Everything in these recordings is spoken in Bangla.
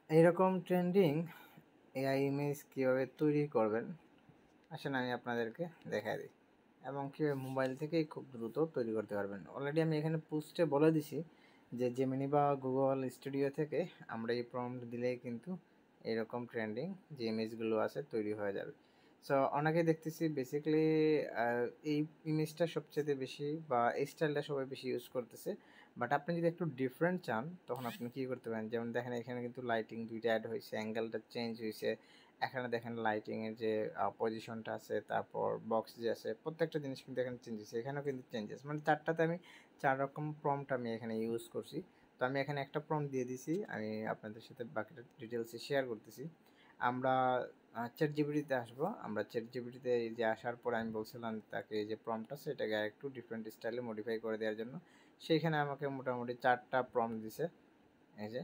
এইরকম ট্রেন্ডিং এআই ইমেজ কীভাবে তৈরি করবেন আসেন আমি আপনাদেরকে দেখাই দিই, এবং কীভাবে মোবাইল থেকেই খুব দ্রুত তৈরি করতে পারবেন। অলরেডি আমি এখানে পোস্টে বলে দিছি যে জেমিনি বা গুগল স্টুডিও থেকে আমরা এই প্রম্পট দিলেই কিন্তু এরকম ট্রেন্ডিং যে ইমেজগুলো আছে তৈরি হয়ে যাবে। সো অনেকে দেখতেছি বেসিক্যালি এই ইমেজটা সবচেয়ে বেশি বা এই স্টাইলটা সবাই বেশি ইউজ করতেছে। বাট আপনি যদি একটু ডিফারেন্ট চান তখন আপনি কী করতে পারেন, যেমন দেখেন এখানে কিন্তু লাইটিং দুইটা অ্যাড হয়েছে, অ্যাঙ্গেলটা চেঞ্জ হয়েছে, এখানে দেখেন লাইটিংয়ের যে পজিশনটা আছে, তারপর বক্স যে আছে, প্রত্যেকটা জিনিস কিন্তু এখানে চেঞ্জ হয়েছে, এখানেও কিন্তু চেঞ্জেস, মানে চারটাতে আমি 4 রকম প্রম্পট আমি এখানে ইউজ করছি। তো আমি এখানে একটা প্রম্পট দিয়ে দিছি, আমি আপনাদের সাথে বাকিটা ডিটেলসে শেয়ার করতেছি। আমরা চ্যাট জিপিটিতে আসবো। আমরা চ্যাট জিপিটিতে এই যে আসার পর আমি বলছিলাম তাকে যে প্রম্পট আছে এটাকে একটু ডিফারেন্ট স্টাইলে মডিফাই করে দেওয়ার জন্য। সেইখানে আমাকে মোটামুটি 4টা প্রম্পট দিছে। এই যে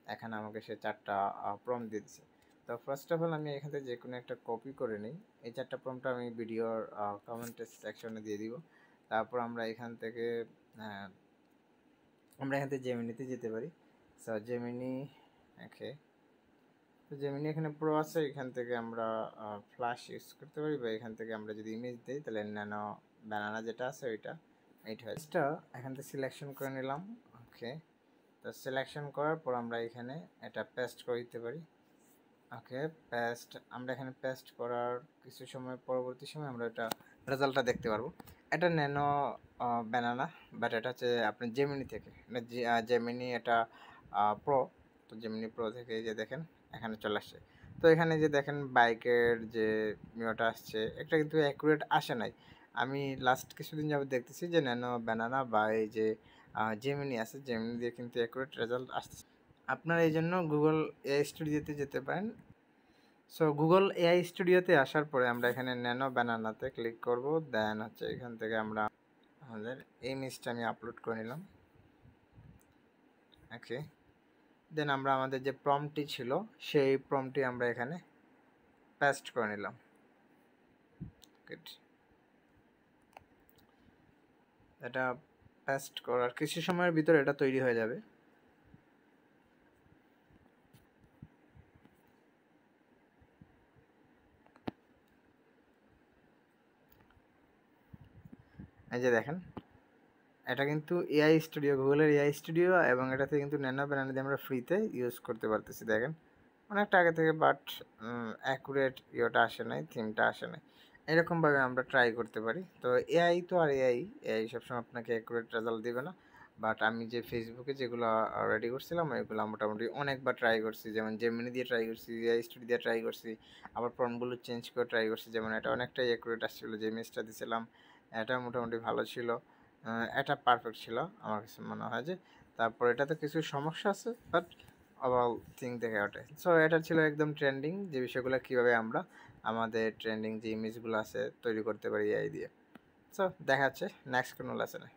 এখানে আমাকে সে 4টা প্রম্পট দিয়ে দিছে। তো ফার্স্ট অফ অল আমি এখান থেকে যে কোনো একটা কপি করে নিই। এই 4টা প্রম্পট আমি ভিডিওর কমেন্ট সেকশনে দিয়ে দিব। তারপর আমরা এখান থেকে জেমিনিতে যেতে পারি। সো জেমিনি, ওকে, তো জেমিনি এখানে প্রো আছে, এখান থেকে আমরা ফ্ল্যাশ ইউজ করতে পারি, বা এখান থেকে আমরা যদি ইমেজ দিই তাহলে ন্যানো ব্যানানা যেটা আছে ওইটা এইটা হয়েছে। এখান থেকে সিলেকশন করে নিলাম। ওকে, তো সিলেকশন করার পর আমরা এখানে এটা পেস্ট করে দিতে পারি। ওকে, পেস্ট, আমরা এখানে পেস্ট করার কিছু সময় পরবর্তী সময় আমরা এটা রেজাল্টটা দেখতে পারবো। এটা ন্যানো ব্যানানা, বাট এটা হচ্ছে আপনার জেমিনি থেকে, জেমিনি এটা প্রো। তো জেমিনি প্রো থেকে এই যে দেখেন এখানে চলে আসছে। তো এখানে যে দেখেন বাইকের যে মিওটা আসছে, এটা কিন্তু অ্যাকুরেট আসে নাই। আমি লাস্ট কিছুদিন যাবত দেখতেছি যে ন্যানো ব্যানানা বা এই যে জেমিনি আছে, জেমিনি দিয়ে কিন্তু অ্যাকুরেট রেজাল্ট আসছে। আপনারা এই জন্য গুগল এআই স্টুডিওতে যেতে পারেন। সো গুগল এআই স্টুডিওতে আসার পরে আমরা এখানে ন্যানো ব্যানানাতে ক্লিক করব। দেন হচ্ছে এখান থেকে আমরা আমাদের এই ইমেজটা আমি আপলোড করে নিলাম। ওকে, দেন আমরা আমাদের যে প্রম্পটটি ছিল সেই প্রম্পটটি আমরা এখানে পেস্ট করে নিলাম। গুড, এটা পেস্ট করার কিছু সময়ের ভিতরে এটা তৈরি হয়ে যাবে। এই যে দেখেন এটা কিন্তু এআই স্টুডিও, গুগলের এআই স্টুডিও, এবং এটাতে কিন্তু ন্যানো ব্যানানা দিয়ে আমরা ফ্রিতে ইউজ করতে পারতেছি। দেখেন অনেকটা আগে থেকে, বাট অ্যাকুরেট ইয়েটা আসে নাই, থিমটা আসে নাই। এরকমভাবে আমরা ট্রাই করতে পারি। তো এআই তো আর এআই, এআই সবসময় আপনাকে অ্যাকুরেট রেজাল্ট দেবে না। বাট আমি যে ফেসবুকে যেগুলো রেডি করছিলাম ওইগুলো মোটামুটি অনেকবার ট্রাই করছি, যেমন জেমিনি দিয়ে ট্রাই করছি, এআই স্টুডিও দিয়ে ট্রাই করছি, আবার প্রম্পটগুলো চেঞ্জ করে ট্রাই করছি। যেমন এটা অনেকটাই অ্যাকুরেট আসছিলো, যে ইমেজটা দিয়েছিলাম এটা মোটামুটি ভালো ছিল, এটা পারফেক্ট ছিল আমার কাছে মনে হয় যে। তারপর এটাতে কিছু সমস্যা আছে, বাট ওভারঅল থিং দেখে ওঠে। সো এটা ছিল একদম ট্রেন্ডিং যে বিষয়গুলো কীভাবে আমরা আমাদের ট্রেন্ডিং যে ইমেজগুলো আছে তৈরি করতে পারি এআই দিয়ে। সো দেখা যাচ্ছে নেক্সট কোনো লেসনে।